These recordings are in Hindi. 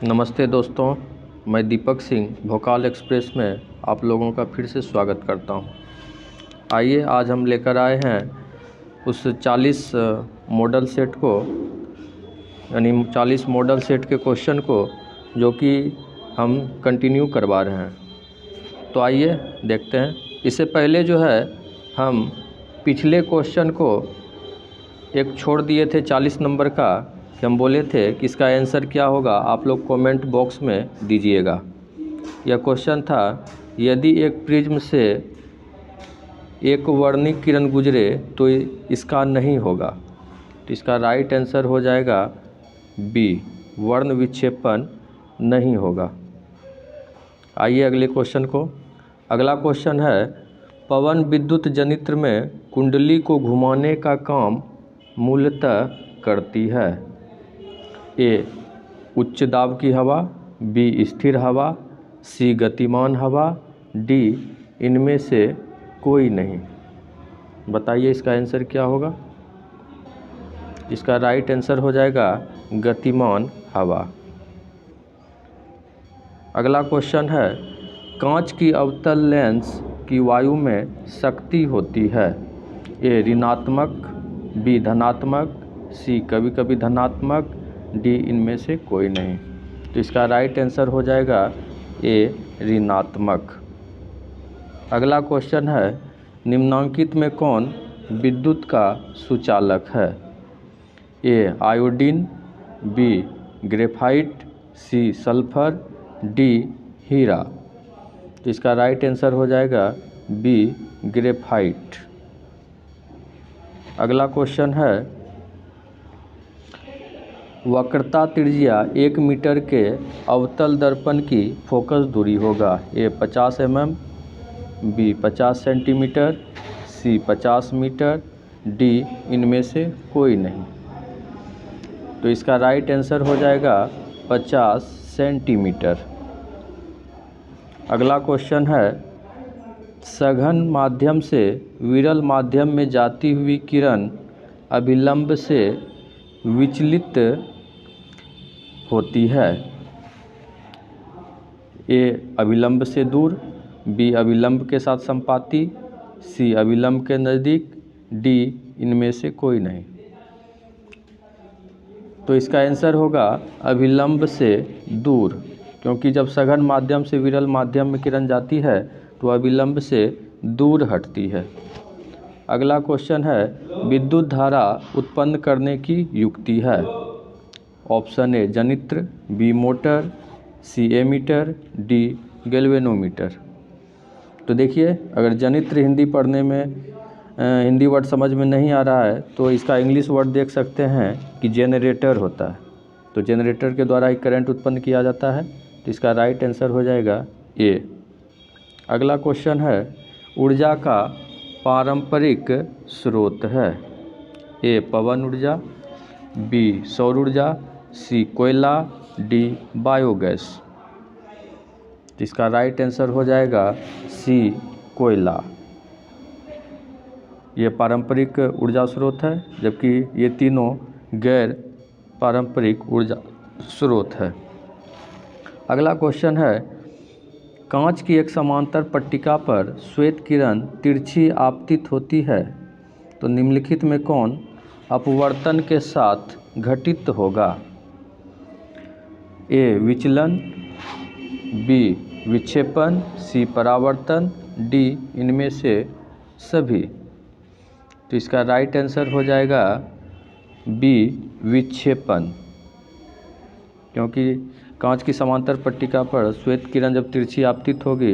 नमस्ते दोस्तों, मैं दीपक सिंह भोकाल एक्सप्रेस में आप लोगों का फिर से स्वागत करता हूं। आइए आज हम लेकर आए हैं उस 40 मॉडल सेट को, यानी 40 मॉडल सेट के क्वेश्चन को जो कि हम कंटिन्यू करवा रहे हैं। तो आइए देखते हैं। इससे पहले जो है हम पिछले क्वेश्चन को एक छोड़ दिए थे 40 नंबर का, कि हम बोले थे कि इसका आंसर क्या होगा, आप लोग कमेंट बॉक्स में दीजिएगा। यह क्वेश्चन था, यदि एक प्रिज्म से एक वर्णिक किरण गुजरे तो इसका नहीं होगा। तो इसका राइट आंसर हो जाएगा बी, वर्ण विक्षेपण नहीं होगा। आइए अगले क्वेश्चन को। अगला क्वेश्चन है, पवन विद्युत जनित्र में कुंडली को घुमाने का काम मूलतः करती है। ए, उच्च दाब की हवा, बी, स्थिर हवा, सी, गतिमान हवा, डी, इनमें से कोई नहीं। बताइए इसका आंसर क्या होगा। इसका राइट आंसर हो जाएगा गतिमान हवा। अगला क्वेश्चन है, कांच की अवतल लेंस की वायु में शक्ति होती है। ए, ऋणात्मक, बी, धनात्मक, सी, कभी कभी धनात्मक, डी, इनमें से कोई नहीं। तो इसका राइट आंसर हो जाएगा ए, ऋणात्मक। अगला क्वेश्चन है, निम्नांकित में कौन विद्युत का सुचालक है। ए, आयोडीन, बी, ग्रेफाइट, सी, सल्फर, डी, हीरा। तो इसका राइट आंसर हो जाएगा बी, ग्रेफाइट। अगला क्वेश्चन है, वक्रता त्रिज्या 1 मीटर के अवतल दर्पण की फोकस दूरी होगा। ए, 50 mm, बी, 50 सेंटीमीटर, सी, 50 मीटर, डी, इनमें से कोई नहीं। तो इसका राइट आंसर हो जाएगा 50 सेंटीमीटर। अगला क्वेश्चन है, सघन माध्यम से विरल माध्यम में जाती हुई किरण अभिलंब से विचलित होती है। ए, अभिलंब से दूर, बी, अभिलंब के साथ संपाती, सी, अभिलंब के नज़दीक, डी, इनमें से कोई नहीं। तो इसका आंसर होगा अभिलंब से दूर, क्योंकि जब सघन माध्यम से विरल माध्यम में किरण जाती है तो अभिलंब से दूर हटती है। अगला क्वेश्चन है, विद्युत धारा उत्पन्न करने की युक्ति है। ऑप्शन ए, जनित्र, B, motor, C, ammeter, D, galvanometer. तो देखिए, अगर जनित्र हिंदी पढ़ने में हिंदी वर्ड समझ में नहीं आ रहा है तो इसका इंग्लिश वर्ड देख सकते हैं कि जेनरेटर होता है। तो जेनरेटर के द्वारा ही करंट उत्पन्न किया जाता है। तो इसका राइट आंसर हो जाएगा ए। अगला क्वेश्चन है, ऊर्जा का पारंपरिक स्रोत है। ए, पवन ऊर्जा, बी, सौर ऊर्जा, सी, कोयला, डी, बायोगैस। तो इसका राइट आंसर हो जाएगा सी, कोयला। ये पारंपरिक ऊर्जा स्रोत है, जबकि ये तीनों गैर पारंपरिक ऊर्जा स्रोत है। अगला क्वेश्चन है, कांच की एक समांतर पट्टिका पर श्वेत किरण तिरछी आपतित होती है तो निम्नलिखित में कौन अपवर्तन के साथ घटित होगा। ए, विचलन, बी, विक्षेपण, सी, परावर्तन, डी, इनमें से सभी। तो इसका राइट आंसर हो जाएगा बी, विक्षेपण, क्योंकि कांच की समांतर पट्टिका पर श्वेत किरण जब तिरछी आपतित होगी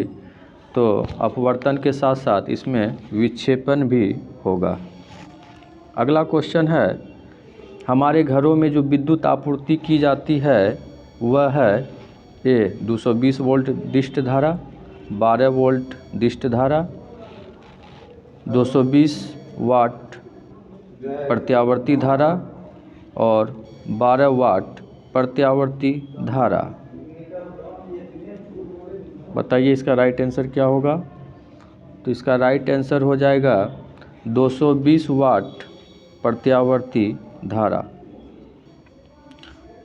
तो अपवर्तन के साथ साथ इसमें विक्षेपण भी होगा। अगला क्वेश्चन है, हमारे घरों में जो विद्युत आपूर्ति की जाती है वह है ए, 220 वोल्ट दिष्ट धारा, 12 वोल्ट दिष्ट धारा, 220 वाट प्रत्यावर्ती धारा और 12 वाट प्रत्यावर्ती धारा। बताइए इसका राइट आंसर क्या होगा। तो इसका राइट आंसर हो जाएगा 220 वाट प्रत्यावर्ती धारा।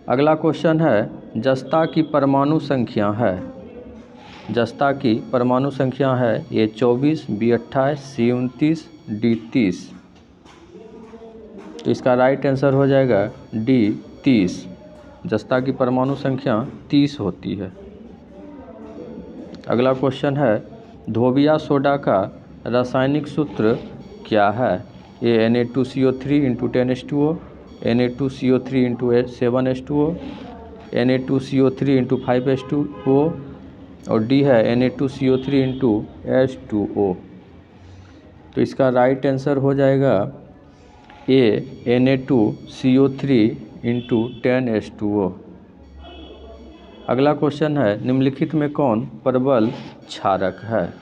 अगला क्वेश्चन है जस्ता की परमाणु संख्या है। जस्ता की परमाणु संख्या है ए 24, बी 28, सी 29, डी 30। तो इसका राइट आंसर हो जाएगा डी 30। जस्ता की परमाणु संख्या 30 होती है। अगला क्वेश्चन है धोबिया सोडा का रासायनिक सूत्र क्या है। ए Na2CO3 × 10H2O, Na2CO3 × 7H2O, Na2CO3 × 5H2O और डी है Na2CO3 × H2O। तो इसका राइट आंसर हो जाएगा ए Na2CO3 × 10H2O। अगला क्वेश्चन है निम्नलिखित में कौन प्रबल क्षारक है।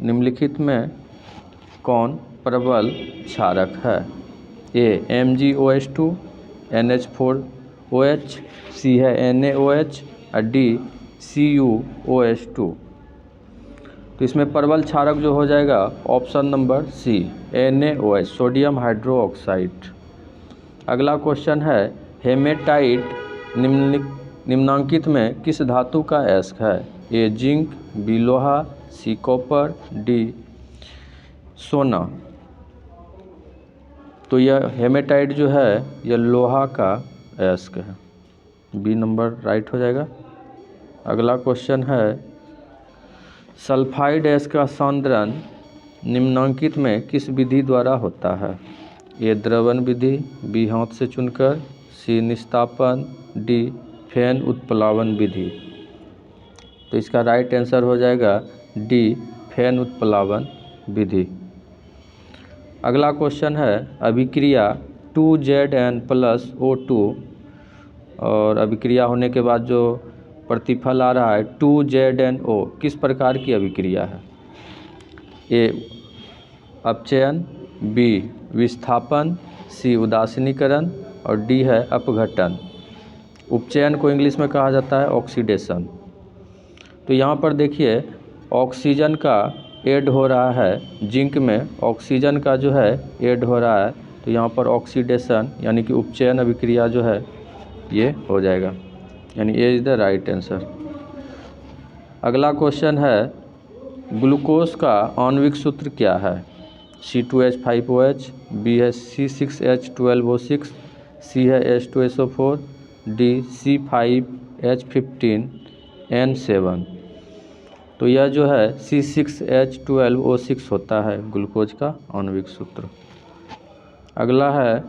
निम्नलिखित में कौन प्रबल क्षारक है। ए MgOH2, NH4OH, सी है NaOH और डी CuOH2। तो इसमें प्रबल क्षारक जो हो जाएगा option number C NaOH, sodium hydroxide. अगला क्वेश्चन है हेमेटाइट निम्नांकित में किस धातु का अयस्क है। ए जिंक, बी लोहा, सी कॉपर, डी सोना। तो यह हेमेटाइट जो है यह लोहा का अयस्क है। बी नंबर राइट हो जाएगा। अगला क्वेश्चन है सल्फाइड अयस्क का सांद्रण निम्नांकित में किस विधि द्वारा होता है। ए द्रवण विधि, बी हाथ से चुनकर, सी निस्तापन, डी फेन उत्प्लावन विधि। तो इसका राइट आंसर हो जाएगा डी फेन उत्प्लावन विधि। अगला क्वेश्चन है अभिक्रिया 2Zn+O2 और अभिक्रिया होने के बाद जो प्रतिफल आ रहा है 2ZnO किस प्रकार की अभिक्रिया है। ए अपचयन, बी विस्थापन, सी उदासीनीकरण और डी है अपघटन। उपचयन को इंग्लिश में कहा जाता है ऑक्सीडेशन। तो यहाँ पर देखिए ऑक्सीजन का ऐड हो रहा है, जिंक में ऑक्सीजन का जो है ऐड हो रहा है, तो यहाँ पर ऑक्सीडेशन यानी कि उपचयन अभिक्रिया जो है ये हो जाएगा, यानी A is the right answer. अगला क्वेश्चन है ग्लूकोज का आणविक सूत्र क्या है। C2H5OH, बी है C6H12O6, सी है H2SO4, डी C5H15N7। तो यह जो है C6H12O6 होता है ग्लूकोज का आणविक सूत्र। अगला है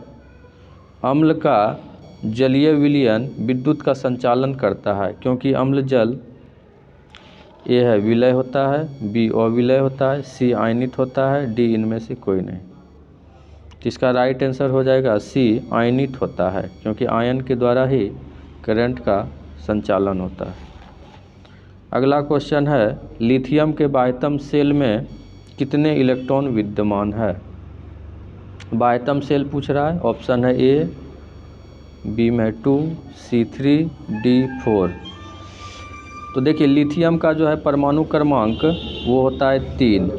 अम्ल का जलीय विलयन विद्युत का संचालन करता है क्योंकि अम्ल जल ए है विलय होता है, बी अविलय होता है, सी आयनित होता है, डी इनमें से कोई नहीं। इसका राइट आंसर हो जाएगा सी आयनित होता है क्योंकि आयन के द्वारा ही करंट का संचालन होता है। अगला क्वेश्चन है लिथियम के बाह्यतम सेल में कितने इलेक्ट्रॉन विद्यमान है। बाह्यतम सेल पूछ रहा है। ऑप्शन है ए, बी में 2, सी 3, डी 4। तो देखिए लिथियम का जो है परमाणु क्रमांक वो होता है 3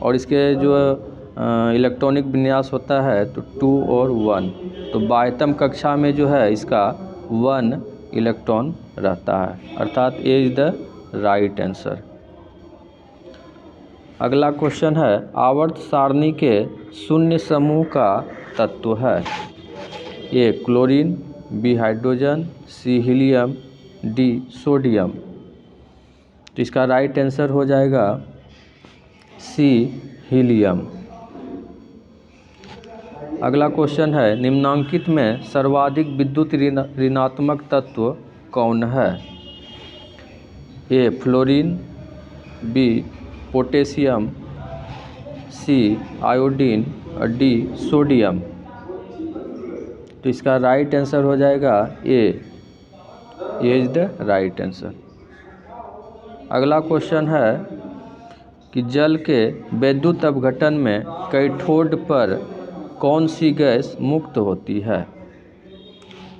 और इसके जो इलेक्ट्रॉनिक विन्यास होता है तो 2 और 1। तो बाह्यतम कक्षा में जो है इसका 1 इलेक्ट्रॉन रहता है, अर्थात ए इज द राइट आंसर। अगला क्वेश्चन है आवर्त सारणी के शून्य समूह का तत्व है। ए क्लोरीन, बी हाइड्रोजन, सी हीलियम, डी सोडियम। तो इसका राइट आंसर हो जाएगा सी हीलियम। अगला क्वेश्चन है निम्नांकित में सर्वाधिक विद्युत ऋणात्मक तत्व कौन है। ए फ्लोरीन, बी पोटेशियम, सी आयोडीन और डी सोडियम। तो इसका राइट आंसर हो जाएगा ए इज द राइट आंसर। अगला क्वेश्चन है कि जल के विद्युत अपघटन में कैथोड पर कौन सी गैस मुक्त होती है।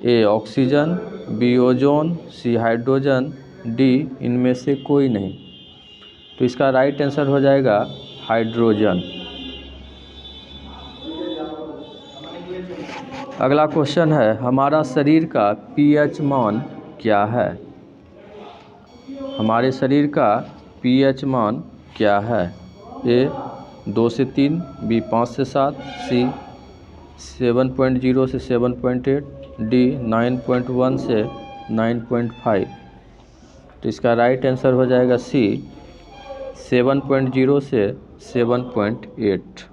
A oxygen, B ozone, C hydrogen, D इनमें से कोई नहीं। तो इसका राइट आंसर हो जाएगा हाइड्रोजन। अगला क्वेश्चन है, हमारा शरीर का पीएच मान क्या है? हमारे शरीर का पीएच मान क्या है? ए 2 से 3, बी 5 से 7, सी 7.0 से 7.8, डी 9.1 से 9.5। तो इसका राइट आंसर हो जाएगा सी 7.0 से 7.8।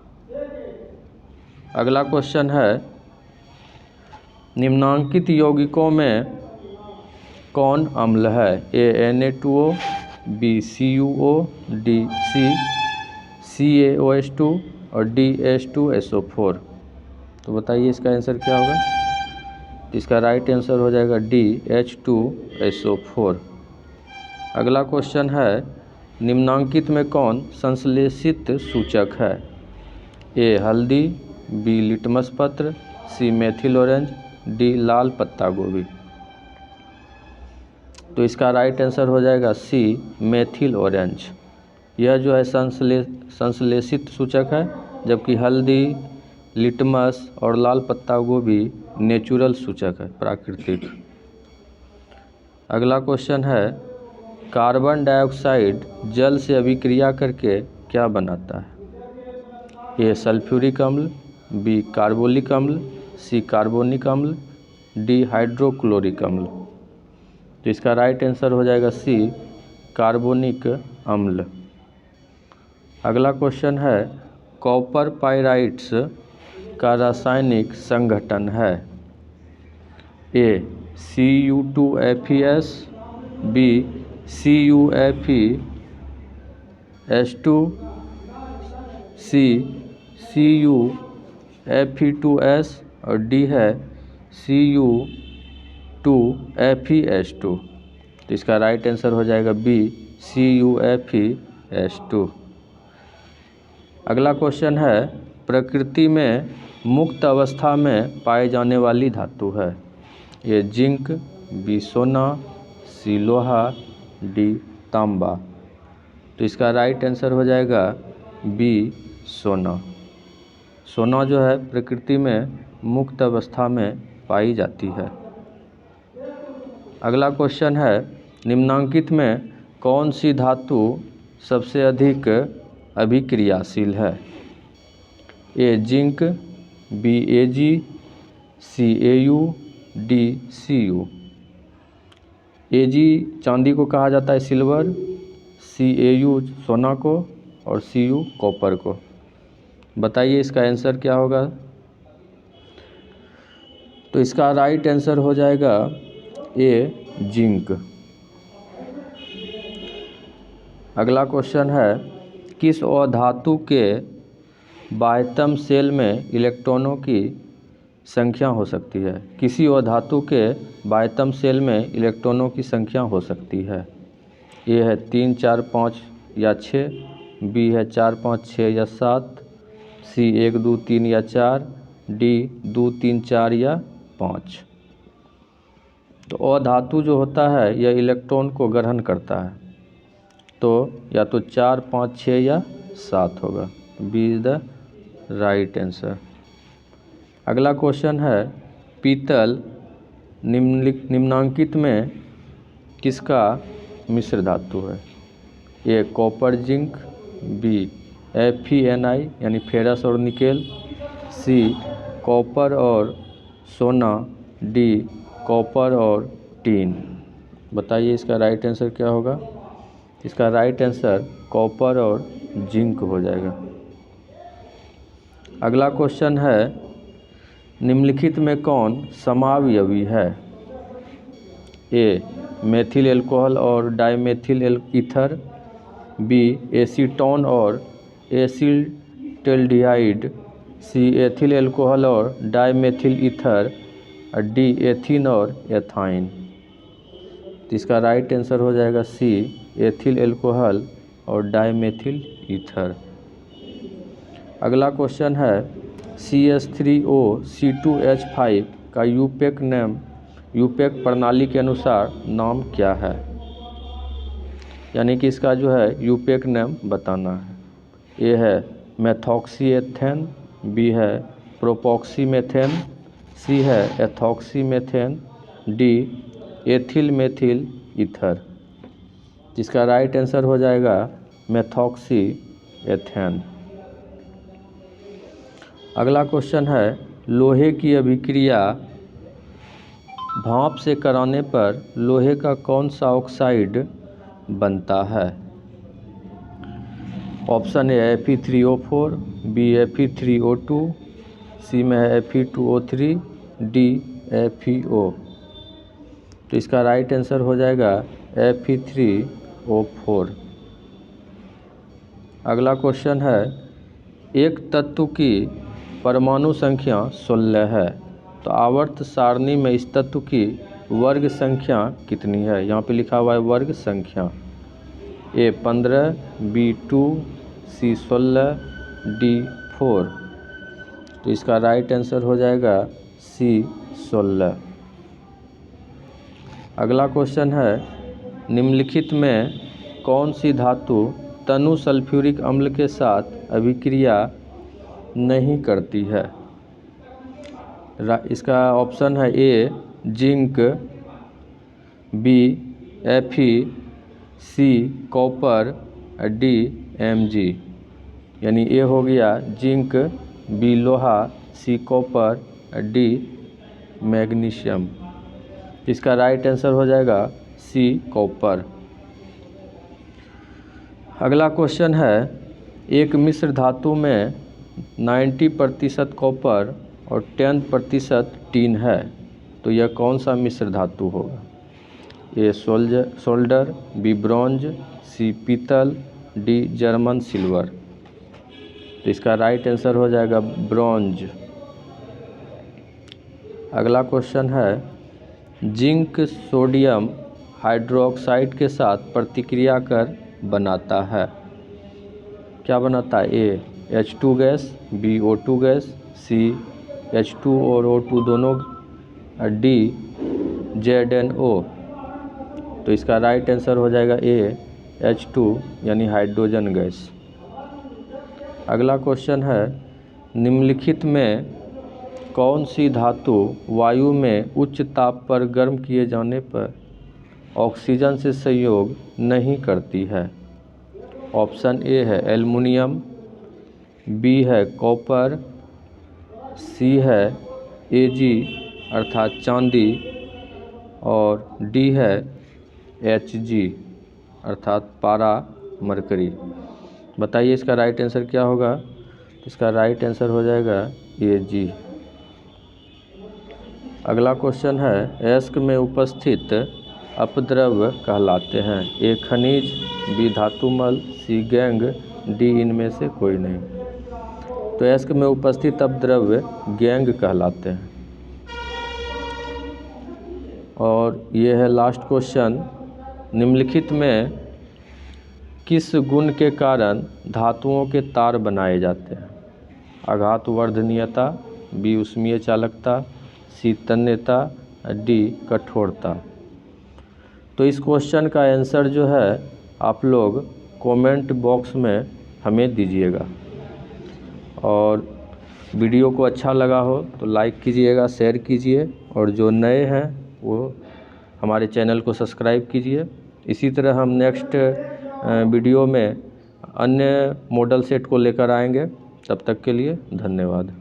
अगला क्वेश्चन है, निम्नांकित यौगिकों में कौन अम्ल है? ए Na2O, B CuO, D CaOH2 और डी H2SO4। तो बताइए इसका आंसर क्या होगा? इसका राइट आंसर हो जाएगा डी H2SO4। अगला क्वेश्चन है, निम्नांकित में कौन संश्लेषित सूचक है? ए हल्दी, बी लिटमस पत्र, सी मेथिल ऑरेंज, डी लाल पत्ता गोभी। तो इसका राइट आंसर हो जाएगा सी मेथिल ऑरेंज। यह जो है संश्लेषित सूचक है, जबकि हल्दी, लिटमस और लाल पत्ता गोभी नेचुरल सूचक है, प्राकृतिक। अगला क्वेश्चन है, कार्बन डाइऑक्साइड जल से अभिक्रिया करके क्या बनाता है? ए सल्फ्यूरिक अम्ल, बी कार्बोलिक अम्ल, सी कार्बोनिक अम्ल, डी हाइड्रोक्लोरिक अम्ल। तो इसका राइट आंसर हो जाएगा सी कार्बोनिक अम्ल। अगला क्वेश्चन है, कॉपर पाइराइट्स का रासायनिक संगठन है? ए Cu2Fe, बी CuFeS2, सी CuFe2S और डी है Cu2FeS2। तो इसका राइट आंसर हो जाएगा बी CuFeS2। अगला क्वेश्चन है, प्रकृति में मुक्त अवस्था में पाई जाने वाली धातु है? ए जिंक, बी सोना, सी लोहा, डी तांबा। तो इसका राइट आंसर हो जाएगा बी सोना। सोना जो है प्रकृति में मुक्त अवस्था में पाई जाती है। अगला क्वेश्चन है, निम्नांकित में कौन सी धातु सबसे अधिक अभिक्रियाशील है? A zinc, B Ag, C Au, D Cu। Ag चांदी को कहा जाता है, सिल्वर, सी Au सोना को और Cu कॉपर को। बताइए इसका आंसर क्या होगा? तो इसका राइट आंसर हो जाएगा ए जिंक। अगला क्वेश्चन है, किस अधातु के बाह्यतम शेल में इलेक्ट्रॉनों की संख्या हो सकती है? किसी अधातु के बाह्यतम शेल में इलेक्ट्रॉनों की संख्या हो सकती है? ए है 3, 4, 5 या 6, बी है 4, 5, 6 या 7, सी 1, 2, 3 या 4, डी 2, 3, 4 या 5। तो अधातु जो होता है यह इलेक्ट्रॉन को ग्रहण करता है, तो या तो 4, 5, 6 या 7 होगा। B is the right answer. अगला क्वेश्चन है, पीतल निम्नांकित में किसका मिश्र धातु है? ए कॉपर जिंक, बी Fe-Ni यानी फेरस और निकेल, सी कॉपर और सोना, डी कॉपर और टीन। बताइए इसका राइट आंसर क्या होगा? इसका राइट आंसर कॉपर और जिंक हो जाएगा। अगला क्वेश्चन है, निम्नलिखित में कौन समावयवी है? ए मेथिल एल्कोहल और डाइमेथिल ईथर, बी एसीटोन और एसिटाल्डिहाइड, सी एथिल एल्कोहल और डाइमेथिल ईथर, डी एथीन और एथाइन। तो इसका राइट आंसर हो जाएगा सी एथिल एल्कोहल और डाइमेथिल ईथर। अगला क्वेश्चन है, CH3O C2H5 का यूपेक प्रणाली के अनुसार नाम क्या है? यानी कि इसका जो है यूपेक नाम बताना है। ए है मेथॉक्सी एथेन, बी है प्रोपॉक्सी मेथेन, सी है ethoxy methane, D ethyl methyl ether. जिसका राइट आंसर हो जाएगा मेथॉक्सी एथेन। अगला क्वेश्चन है लोहे की अभिक्रिया भाप से कराने पर लोहे का कौन सा ऑक्साइड बनता है? ऑप्शन ए Fe3O4, बी Fe3O2, सी में है Fe2O3, डी FeO। तो इसका राइट आंसर हो जाएगा Fe3O4। अगला क्वेश्चन है एक तत्व की परमाणु संख्या 16 है तो आवर्त सारणी में इस तत्व की वर्ग संख्या कितनी है? यहाँ पे लिखा हुआ है वर्ग संख्या। ए 15, बी 2, सी 16, डी 4। तो इसका राइट आंसर हो जाएगा सी 16। अगला क्वेश्चन है निम्नलिखित में कौन सी धातु तनु सल्फ्यूरिक अम्ल के साथ अभिक्रिया नहीं करती है? इसका ऑप्शन है A zinc, B Fe, C copper, D Mg। यानी ए हो गया जिंक, बी लोहा, सी कॉपर, डी मैग्नीशियम। इसका राइट आंसर हो जाएगा सी कॉपर। अगला क्वेश्चन है एक मिश्र धातु में 90% कॉपर और 10% टीन है तो यह कौन सा मिश्र धातु होगा? ए सोल्डर, बी ब्रॉन्ज, सी पीतल, डी जर्मन सिल्वर। तो इसका राइट आंसर हो जाएगा ब्रॉन्ज। अगला क्वेश्चन है जिंक सोडियम हाइड्रोक्साइड के साथ प्रतिक्रिया कर बनाता है। क्या बनाता है? A H2 gas, B O2 gas, C H2 और O2 दोनों, डी ZnO। तो इसका राइट आंसर हो जाएगा ए H2 यानी हाइड्रोजन गैस। अगला क्वेश्चन है निम्नलिखित में कौन सी धातु वायु में उच्च ताप पर गर्म किए जाने पर ऑक्सीजन से संयोग नहीं करती है? ऑप्शन ए है एल्युमिनियम, बी है कॉपर, सी है Ag अर्थात चांदी, और डी है Hg अर्थात पारा मरकरी। बताइए इसका राइट आंसर क्या होगा? इसका राइट आंसर हो जाएगा Ag। अगला क्वेश्चन है अयस्क में उपस्थित अपद्रव्य कहलाते हैं। ए खनिज, बी धातुमल, सी गैंग, डी इनमें से कोई नहीं। तो अयस्क में उपस्थित अपद्रव्य गैंग कहलाते हैं। और ये है लास्ट क्वेश्चन निम्नलिखित में किस गुण के कारण धातुओं के तार बनाए जाते हैं? आघात वर्धनीयता, बी ऊष्मीय चालकता, सी तन्यता, डी कठोरता। तो इस क्वेश्चन का आंसर जो है आप लोग कमेंट बॉक्स में हमें दीजिएगा। और वीडियो को अच्छा लगा हो तो लाइक कीजिएगा, शेयर कीजिए, और जो नए हैं वो हमारे चैनल को सब्सक्राइब कीजिए। इसी तरह हम नेक्स्ट वीडियो में अन्य मॉडल सेट को लेकर आएंगे। तब तक के लिए धन्यवाद।